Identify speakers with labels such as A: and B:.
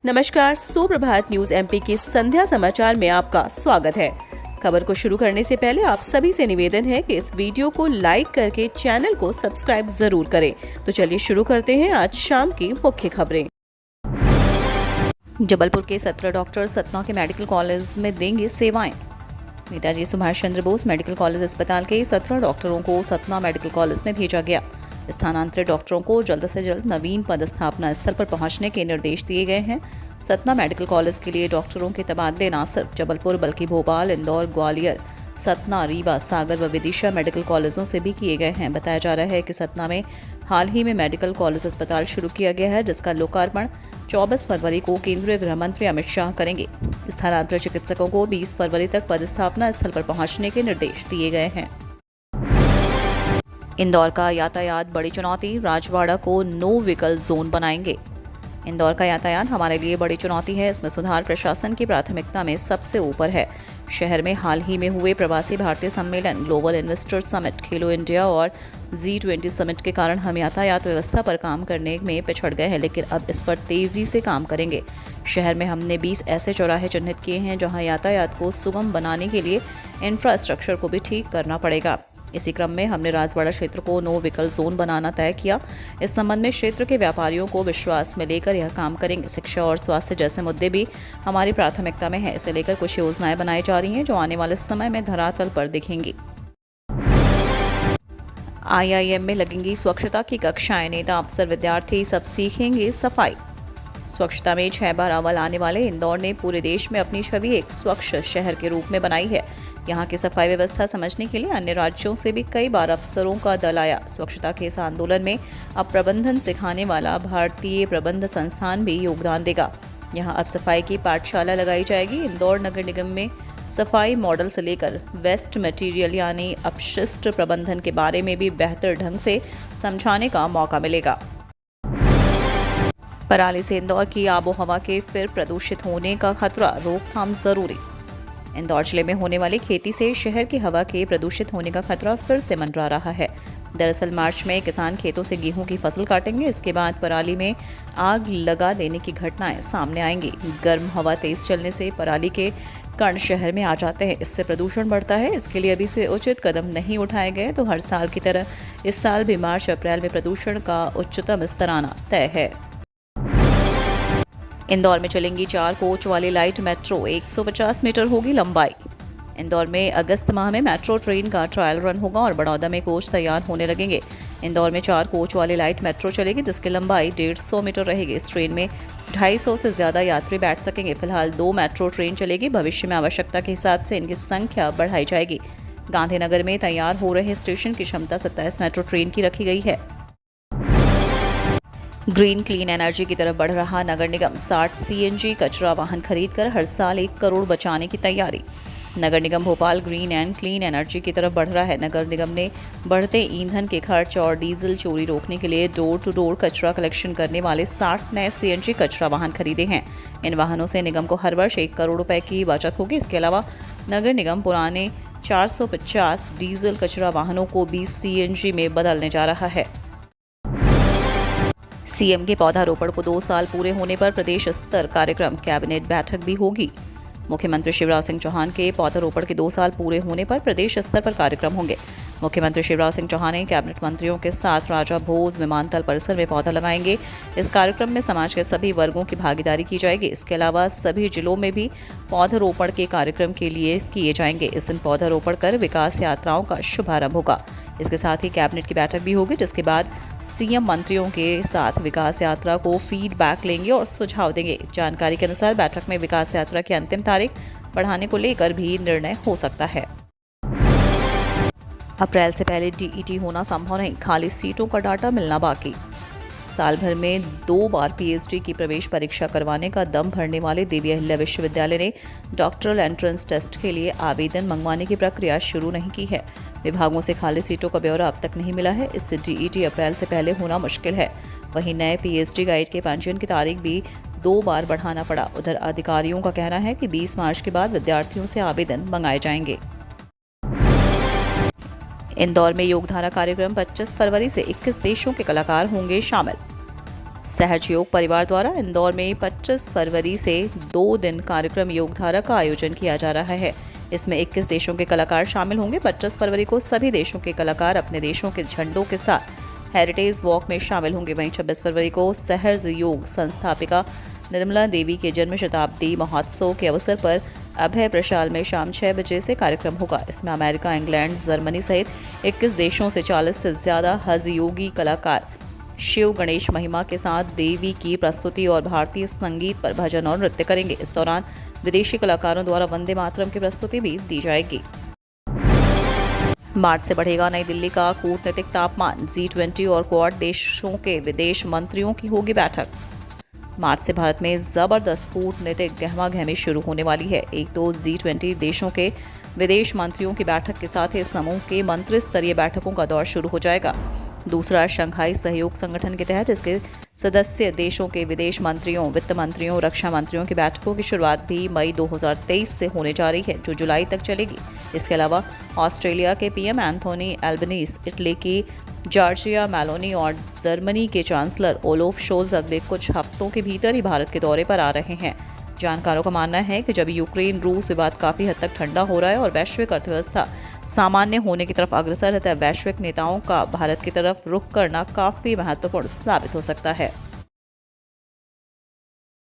A: नमस्कार, सुप्रभात news MP के संध्या समाचार में आपका स्वागत है। खबर को शुरू करने से पहले आप सभी से निवेदन है कि इस वीडियो को लाइक करके चैनल को सब्सक्राइब जरूर करें। तो चलिए शुरू करते हैं आज शाम की मुख्य खबरें। जबलपुर के 17 डॉक्टर सतना के मेडिकल कॉलेज में देंगे सेवाएं। नेताजी सुभाष चंद्र बोस मेडिकल कॉलेज अस्पताल के 17 डॉक्टरों को सतना मेडिकल कॉलेज में भेजा गया। स्थानांतरित डॉक्टरों को जल्द से जल्द नवीन पदस्थापना स्थल पर पहुंचने के निर्देश दिए गए हैं। सतना मेडिकल कॉलेज के लिए डॉक्टरों के तबादले न सिर्फ जबलपुर बल्कि भोपाल, इंदौर, ग्वालियर, सतना, रीवा, सागर व विदिशा मेडिकल कॉलेजों से भी किए गए हैं। बताया जा रहा है कि सतना में हाल ही में मेडिकल कॉलेज अस्पताल शुरू किया गया है, जिसका लोकार्पण 24 फरवरी को केंद्रीय गृह मंत्री अमित शाह करेंगे। स्थानांतरित चिकित्सकों को 20 फरवरी तक पदस्थापना स्थल पर पहुंचने के निर्देश दिए गए हैं। इंदौर का यातायात बड़ी चुनौती, राजवाड़ा को नो व्हीकल जोन बनाएंगे। इंदौर का यातायात हमारे लिए बड़ी चुनौती है, इसमें सुधार प्रशासन की प्राथमिकता में सबसे ऊपर है। शहर में हाल ही में हुए प्रवासी भारतीय सम्मेलन, ग्लोबल इन्वेस्टर समिट, खेलो इंडिया और G20 समिट के कारण हम यातायात व्यवस्था पर काम करने में पिछड़ गए हैं, लेकिन अब इस पर तेजी से काम करेंगे। शहर में हमने 20 ऐसे चौराहे चिन्हित किए हैं जहां यातायात को सुगम बनाने के लिए इंफ्रास्ट्रक्चर को भी ठीक करना पड़ेगा। इसी क्रम में हमने राजवाड़ा क्षेत्र को नो व्हीकल जोन बनाना तय किया। इस संबंध में क्षेत्र के व्यापारियों को विश्वास में लेकर यह काम करेंगे। शिक्षा और स्वास्थ्य जैसे मुद्दे भी हमारी प्राथमिकता में है। इसे लेकर कुछ योजनाएं बनाई जा रही हैं जो आने वाले समय में धरातल पर दिखेंगी। IIM में लगेंगी स्वच्छता की कक्षाएं, नेता, अफसर, विद्यार्थी सब सीखेंगे सफाई। स्वच्छता में 6 बार अव्वल आने वाले इंदौर ने पूरे देश में अपनी छवि एक स्वच्छ शहर के रूप में बनाई है। यहाँ की सफाई व्यवस्था समझने के लिए अन्य राज्यों से भी कई बार अफसरों का दल आया। स्वच्छता के इस आंदोलन में अब प्रबंधन सिखाने वाला भारतीय प्रबंध संस्थान भी योगदान देगा। यहाँ अब सफाई की पाठशाला लगाई जाएगी। इंदौर नगर निगम में सफाई मॉडल से लेकर वेस्ट मटेरियल यानी अपशिष्ट प्रबंधन के बारे में भी बेहतर ढंग से समझाने का मौका मिलेगा। पराली से इंदौर की आबोहवा के फिर प्रदूषित होने का खतरा, रोकथाम जरूरी। इंदौर जिले में होने वाली खेती से शहर की हवा के प्रदूषित होने का खतरा फिर से मंडरा रहा है। दरअसल मार्च में किसान खेतों से गेहूं की फसल काटेंगे। इसके बाद पराली में आग लगा देने की घटनाएं सामने आएंगी। गर्म हवा तेज चलने से पराली के कण शहर में आ जाते हैं। इससे प्रदूषण बढ़ता है। इसके लिए अभी से उचित कदम नहीं उठाए गए तो हर साल की तरह इस साल भी मार्च अप्रैल में प्रदूषण का उच्चतम स्तर आना तय है। इंदौर में चलेंगी 4 कोच वाली लाइट मेट्रो, 150 मीटर होगी लंबाई। इंदौर में अगस्त माह में मेट्रो ट्रेन का ट्रायल रन होगा और बड़ौदा में कोच तैयार होने लगेंगे। इंदौर में 4 कोच वाली लाइट मेट्रो चलेगी, जिसकी लंबाई 150 मीटर रहेगी। इस ट्रेन में 250 से ज्यादा यात्री बैठ सकेंगे। फिलहाल 2 मेट्रो ट्रेन चलेगी। भविष्य में आवश्यकता के हिसाब से इनकी संख्या बढ़ाई जाएगी। गांधीनगर में तैयार हो रहे स्टेशन की क्षमता 27 मेट्रो ट्रेन की रखी गई है। ग्रीन क्लीन एनर्जी की तरफ बढ़ रहा नगर निगम, 60 CNG कचरा वाहन खरीदकर हर साल 1 करोड़ बचाने की तैयारी। नगर निगम Bhopal green and clean energy की तरफ बढ़ रहा है। नगर निगम ने बढ़ते ईंधन के खर्च और डीजल चोरी रोकने के लिए डोर टू डोर कचरा कलेक्शन करने वाले 60 नए CNG कचरा वाहन खरीदे हैं। इन वाहनों से निगम को हर वर्ष 1 करोड़ रुपए की बचत होगी। इसके अलावा नगर निगम पुराने 450 डीजल कचरा वाहनों को 20 CNG में बदलने जा रहा है। सीएम के पौधारोपण को 2 साल पूरे होने पर प्रदेश स्तर कार्यक्रम, कैबिनेट बैठक भी होगी। मुख्यमंत्री शिवराज सिंह चौहान के पौधारोपण के 2 साल पूरे होने पर प्रदेश स्तर पर कार्यक्रम होंगे। मुख्यमंत्री शिवराज सिंह चौहान ने कैबिनेट मंत्रियों के साथ राजा भोज विमानतल परिसर में पौधा लगाएंगे। इस कार्यक्रम में समाज के सभी वर्गों की भागीदारी की जाएगी। इसके अलावा सभी जिलों में भी पौधारोपण के कार्यक्रम के लिए किए जाएंगे। इस दिन पौधारोपण कर विकास यात्राओं का शुभारंभ होगा। इसके साथ ही कैबिनेट की बैठक भी होगी, जिसके बाद सीएम मंत्रियों के साथ विकास यात्रा को फीडबैक लेंगे और सुझाव देंगे। जानकारी के अनुसार बैठक में विकास यात्रा की अंतिम तारीख बढ़ाने को लेकर भी निर्णय हो सकता है। अप्रैल से पहले DET होना संभव नहीं, खाली सीटों का डाटा मिलना बाकी। साल भर में 2 बार PhD की प्रवेश परीक्षा करवाने का दम भरने वाले देवी अहिल्या विश्वविद्यालय ने डॉक्टरल एंट्रेंस टेस्ट के लिए आवेदन मंगवाने की प्रक्रिया शुरू नहीं की है। विभागों से खाली सीटों का ब्यौरा अब तक नहीं मिला है। इससे DET अप्रैल से पहले होना मुश्किल है। वहीं नए PhD गाइड के पंजीयन की तारीख भी 2 बार बढ़ाना पड़ा। उधर अधिकारियों का कहना है कि 20 मार्च के बाद विद्यार्थियों से आवेदन मंगाए जाएंगे। इंदौर में योगधारा कार्यक्रम 25 फरवरी से 21 देशों के कलाकार होंगे शामिल। सहज योग परिवार द्वारा इंदौर में 25 फरवरी से 2 दिन कार्यक्रम योगधारा का आयोजन किया जा रहा है। इसमें 21 देशों के कलाकार शामिल होंगे। 25 फरवरी को सभी देशों के कलाकार अपने देशों के झंडों के साथ हेरिटेज वॉक में शामिल होंगे। वहीं 26 फरवरी को सहज योग संस्थापिका निर्मला देवी के जन्म शताब्दी महोत्सव के अवसर पर अभय प्रशाल में शाम 6 बजे से कार्यक्रम होगा। इसमें अमेरिका, इंग्लैंड, जर्मनी सहित 21 देशों से 40 से ज्यादा हज योगी कलाकार शिव गणेश महिमा के साथ देवी की प्रस्तुति और भारतीय संगीत पर भजन और नृत्य करेंगे। इस दौरान विदेशी कलाकारों द्वारा वंदे मातरम की प्रस्तुति भी दी जाएगी। मार्च से बढ़ेगा नई दिल्ली का कूटनीतिक तापमान। G20 और क्वाड देशों के विदेश मंत्रियों की होगी बैठक। मार्च से भारत में जबरदस्त कूटनीतिक गहमागहमी शुरू होने वाली है। एक तो G20 देशों के विदेश मंत्रियों की बैठक के साथ ही समूह के मंत्री स्तरीय बैठकों का दौर शुरू हो जाएगा। दूसरा, शंघाई सहयोग संगठन के तहत इसके सदस्य देशों के विदेश मंत्रियों, वित्त मंत्रियों, रक्षा मंत्रियों की बैठकों की शुरुआत भी मई 2023 से होने जा रही है, जो जुलाई तक चलेगी। इसके अलावा ऑस्ट्रेलिया के पीएम एंथोनी एल्बनीज, इटली की जॉर्जिया मेलोनी और जर्मनी के चांसलर ओलोफ शोल्ज अगले कुछ हफ्तों के भीतर ही भारत के दौरे पर आ रहे हैं। जानकारों का मानना है कि जब यूक्रेन रूस विवाद काफी हद तक ठंडा हो रहा है और वैश्विक अर्थव्यवस्था सामान्य होने की तरफ अग्रसर है, तब वैश्विक नेताओं का भारत की तरफ रुख करना काफी महत्वपूर्ण साबित हो सकता है।